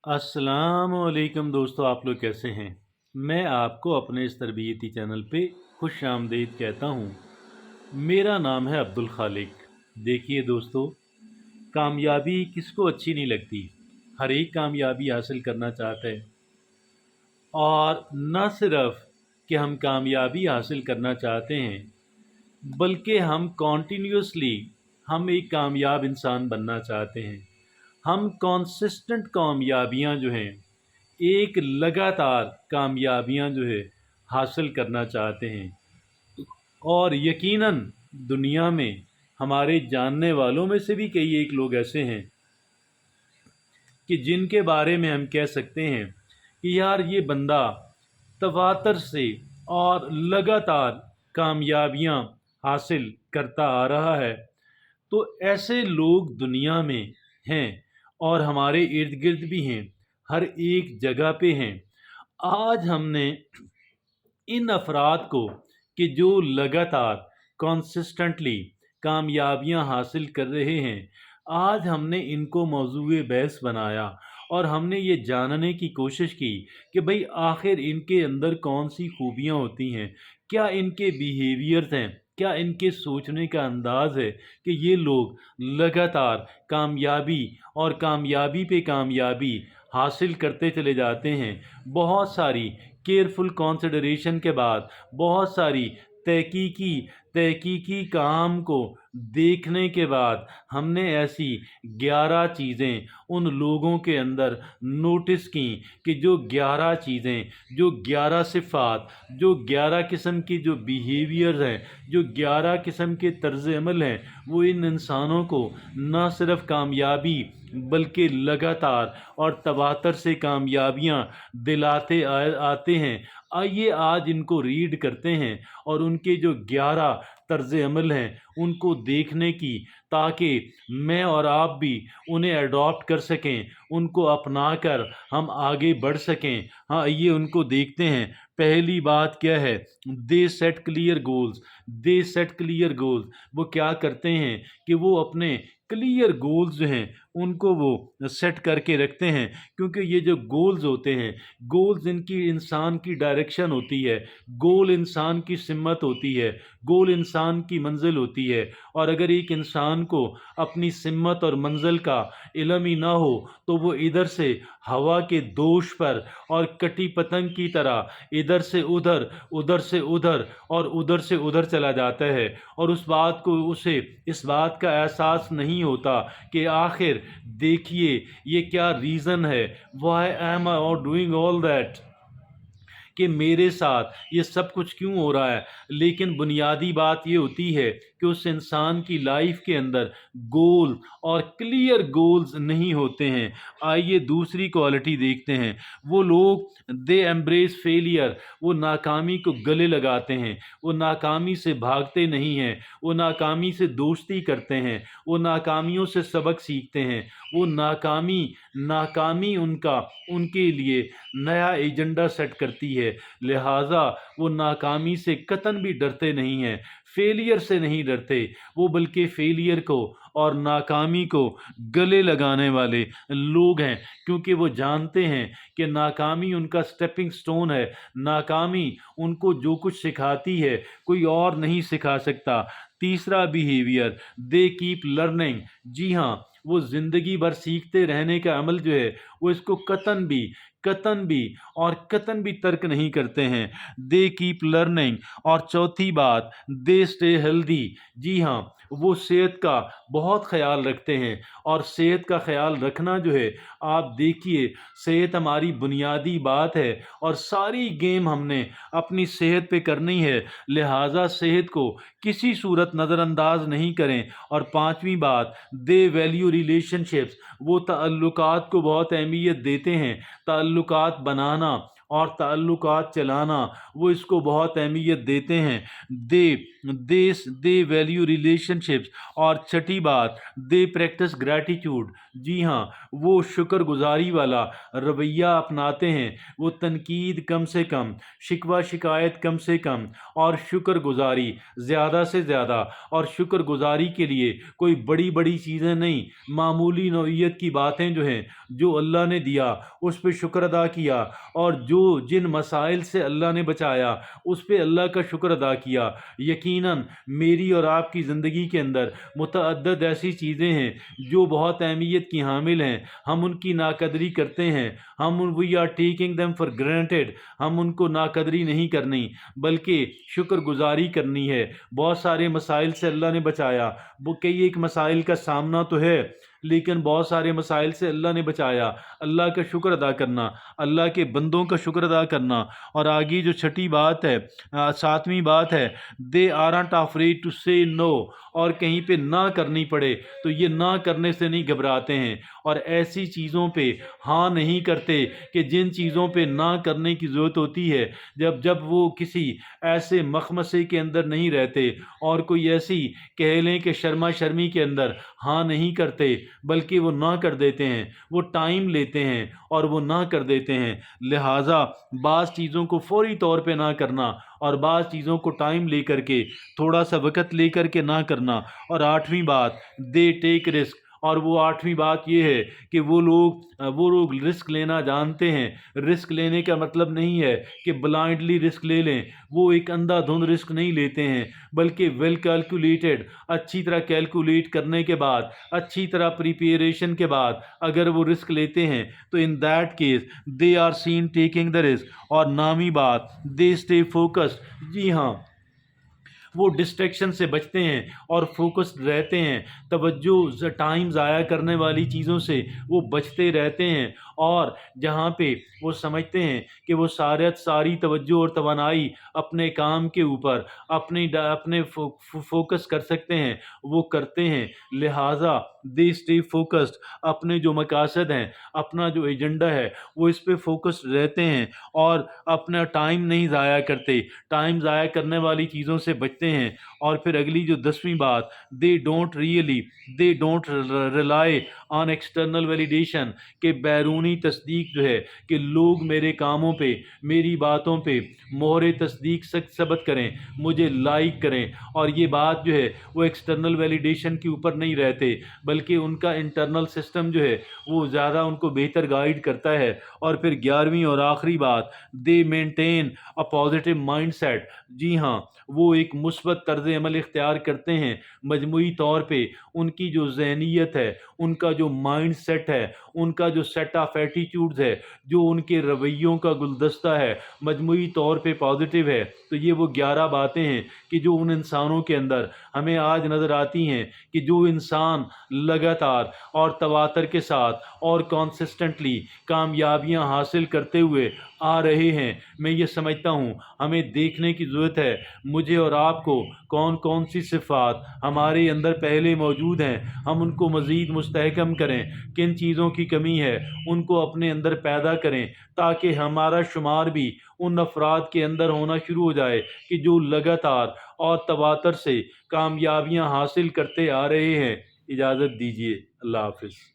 अस्सलाम वालेकुम दोस्तों, आप लोग कैसे हैं? मैं आपको अपने इस तरबियती चैनल पे खुश आमदीद कहता हूँ। मेरा नाम है अब्दुल खालिक। देखिए दोस्तों, कामयाबी किसको अच्छी नहीं लगती। हर एक कामयाबी हासिल करना चाहता है। और न सिर्फ कि हम कामयाबी हासिल करना चाहते हैं, बल्कि हम कॉन्टिन्यूसली हम एक कामयाब इंसान बनना चाहते हैं। हम कॉन्सिस्टेंट कामयाबियाँ जो हैं, एक लगातार कामयाबियाँ जो है हासिल करना चाहते हैं। और यकीनन दुनिया में हमारे जानने वालों में से भी कई एक लोग ऐसे हैं कि जिनके बारे में हम कह सकते हैं कि यार ये बंदा तवातर से और लगातार कामयाबियाँ हासिल करता आ रहा है। तो ऐसे लोग दुनिया में हैं और हमारे इर्द गिर्द भी हैं, हर एक जगह पे हैं। आज हमने इन अफराद को कि जो लगातार कंसिस्टेंटली कामयाबियां हासिल कर रहे हैं, आज हमने इनको मौजूए बहस बनाया और हमने ये जानने की कोशिश की कि भाई आखिर इनके अंदर कौन सी खूबियां होती हैं, क्या इनके बिहेवियर्स हैं, क्या इनके सोचने का अंदाज़ है कि ये लोग लगातार कामयाबी और कामयाबी पे कामयाबी हासिल करते चले जाते हैं। बहुत सारी केयरफुल कंसिडरेशन के बाद, बहुत सारी तहकीकी तहकीकी काम को देखने के बाद हमने ऐसी 11 चीज़ें उन लोगों के अंदर नोटिस की कि जो 11 चीज़ें, जो 11 सिफ़ात, जो 11 किस्म की जो बिहेवियर्स हैं, जो 11 किस्म के तर्ज़ अमल हैं, वो इन इंसानों को ना सिर्फ कामयाबी बल्कि लगातार और तवातर से कामयाबियाँ दिलाते आते हैं। आइए आज इनको रीड करते हैं और उनके जो 11 तर्ज़ अमल हैं उनको देखने की, ताकि मैं और आप भी उन्हें अडॉप्ट कर सकें, उनको अपना कर हम आगे बढ़ सकें। हाँ, आइए उनको देखते हैं। पहली बात क्या है? दे सेट क्लियर गोल्स। दे सेट क्लियर गोल्स। वो क्या करते हैं कि वो अपने क्लियर गोल्स जो हैं उनको वो सेट करके रखते हैं, क्योंकि ये जो गोल्स होते हैं, गोल्स इनकी इंसान की डायरेक्शन होती है, गोल इंसान की सिमत होती है, गोल इंसान की मंजिल होती है। और अगर एक इंसान को अपनी सिमत और मंजिल का इल्म ही ना हो तो वो इधर से हवा के दोष पर और कटी पतंग की तरह इधर से उधर, उधर से उधर और उधर से उधर चला जाता है। और उस बात को उसे इस बात का एहसास नहीं होता कि आखिर देखिए ये क्या रीज़न है, why am I doing all that, कि मेरे साथ ये सब कुछ क्यों हो रहा है। लेकिन बुनियादी बात ये होती है कि उस इंसान की लाइफ के अंदर गोल और क्लियर गोल्स नहीं होते हैं। आइए दूसरी क्वालिटी देखते हैं। वो लोग दे एम्ब्रेस फेलियर। वो नाकामी को गले लगाते हैं, वो नाकामी से भागते नहीं हैं, वो नाकामी से दोस्ती करते हैं, वो नाकामियों से सबक सीखते हैं। वो नाकामी नाकामी उनका उनके लिए नया एजेंडा सेट करती है। लिहाजा वो नाकामी से कतन भी डरते नहीं हैं, फेलियर से नहीं डरते वो, बल्कि फेलियर को और नाकामी को गले लगाने वाले लोग हैं, क्योंकि वो जानते हैं कि नाकामी उनका स्टेपिंग स्टोन है। नाकामी उनको जो कुछ सिखाती है कोई और नहीं सिखा सकता। तीसरा बिहेवियर, दे कीप लर्निंग। जी हाँ, वो ज़िंदगी भर सीखते रहने का अमल जो है वो इसको कतन भी तर्क नहीं करते हैं। They keep learning. और चौथी बात, दे स्टे हेल्दी। जी हाँ, वो सेहत का बहुत ख्याल रखते हैं। और सेहत का ख्याल रखना जो है, आप देखिए, सेहत हमारी बुनियादी बात है और सारी गेम हमने अपनी सेहत पे करनी है। लिहाजा सेहत को किसी सूरत नज़रअंदाज नहीं करें। और पांचवी बात, दे वैल्यू रिलेशनशिप्स। वो ताल्लुकात को बहुत अहमियत देते हैं। ताल्लुकात बनाना اور ताल्लुकात चलाना, वो इसको बहुत अहमियत देते हैं। दे वैल्यू रिलेशनशिप्स। और छठी बात, दे प्रैक्टिस ग्रैटिट्यूड। जी हाँ, वो शुक्रगुजारी वाला रवैया अपनाते हैं। वो तनकीद कम से कम, शिकवा शिकायत कम से कम, और शुक्रगुजारी ज़्यादा से ज़्यादा। और शुक्रगुजारी के लिए कोई बड़ी बड़ी चीज़ें नहीं, मामूली नौइयत की बातें जो हैं, जो अल्लाह ने दिया उस पे शुक्र अदा किया, और जो जिन मसाइल से अल्लाह ने बचाया उस पे अल्लाह का शुक्र अदा किया। यकीनन मेरी और आपकी ज़िंदगी के अंदर मुतअद्दिद ऐसी चीज़ें हैं जो बहुत अहमियत की हामिल हैं, हम उनकी नाकदरी करते हैं, we are taking them for granted. हम उनको नाकदरी नहीं करनी बल्कि शुक्रगुजारी करनी है। बहुत सारे मसाइल से अल्लाह ने बचाया, वो कई एक मसाइल का सामना तो है लेकिन बहुत सारे मसाइल से अल्लाह ने बचाया। अल्लाह का शुक्र अदा करना, अल्लाह के बंदों का शुक्र अदा करना। और आगे जो छठी बात है, सातवीं बात है, दे आरंट अफ्रेड टू से नो। और कहीं पे ना करनी पड़े तो ये ना करने से नहीं घबराते हैं, और ऐसी चीज़ों पे हाँ नहीं करते कि जिन चीज़ों पे ना करने की ज़रूरत होती है, जब जब वो किसी ऐसे मखमसे के अंदर नहीं रहते और कोई ऐसी कह लें कि शर्मा शर्मी के अंदर हाँ नहीं करते, बल्कि वो ना कर देते हैं, वो टाइम लेते हैं और वो ना कर देते हैं। लिहाजा बाज़ चीज़ों को फौरी तौर पे ना करना और बाज़ चीज़ों को टाइम लेकर के, थोड़ा सा वक़्त लेकर के ना करना। और आठवीं बात, दे टेक रिस्क। और वो आठवीं बात ये है कि वो लोग रिस्क लेना जानते हैं। रिस्क लेने का मतलब नहीं है कि ब्लाइंडली रिस्क ले लें, वो एक अंधाधुंध रिस्क नहीं लेते हैं, बल्कि वेल कैलकुलेटेड, अच्छी तरह कैलकुलेट करने के बाद, अच्छी तरह प्रिपरेशन के बाद अगर वो रिस्क लेते हैं तो in that case they are seen taking the risk. और नामी बात, दे स्टे फोकस्ड। जी हाँ, वो डिस्ट्रैक्शन से बचते हैं और फोकस्ड रहते हैं। तवज्जो टाइम ज़ाया करने वाली चीज़ों से वो बचते रहते हैं, और जहाँ पे वो समझते हैं कि वो सारी तवज्जो और तवानाई अपने काम के ऊपर अपने फोकस कर सकते हैं, वो करते हैं। लिहाजा दे स्टे फोकस्ड। अपने जो मकासद हैं, अपना जो एजेंडा है, वो इस पे फोकस्ड रहते हैं और अपना टाइम नहीं ज़ाया करते, टाइम ज़ाया करने वाली चीज़ों से बचते हैं। और फिर अगली जो 10वीं बात, they don't rely on external validation, कि बैरूनी तस्दीक जो है, कि लोग मेरे कामों पे, मेरी बातों पे मोहरे तस्दीक सबत करें, मुझे लाइक करें। और ये बात जो है वो एक्सटर्नल वैलिडेशन के ऊपर नहीं रहते, बल्कि उनका इंटरनल सिस्टम जो है वो ज़्यादा उनको बेहतर गाइड करता है। और फिर 11वीं और आखिरी बात, they maintain a positive mindset. जी हाँ, वो एक मुस्बत तर्ज अमल इख्तियार करते हैं। मजमूई तौर पे उनकी जो ज़हनीत है, उनका जो माइंड सेट है, उनका जो सेट ऑफ एटीट्यूड्स है, जो उनके रवैयों का गुलदस्ता है, मजमूई तौर पे पॉजिटिव है। तो ये वो 11 बातें हैं कि जो उन इंसानों के अंदर हमें आज नज़र आती हैं, कि जो इंसान लगातार और तवातर के साथ और कॉन्सिस्टेंटली कामयाबियां हासिल करते हुए आ रहे हैं। मैं ये समझता हूँ हमें देखने की ज़रूरत है, मुझे और आपको, कौन कौन सी सिफ़ात हमारे अंदर पहले मौजूद हैं, हम उनको मज़ीद मुस्तहकम करें। किन चीज़ों की कमी है उनको अपने अंदर पैदा करें, ताकि हमारा शुमार भी उन अफराद के अंदर होना शुरू हो जाए कि जो लगातार और तवातर से कामयाबियां हासिल करते आ रहे हैं। इजाज़त दीजिए। अल्लाह हाफ़िज़।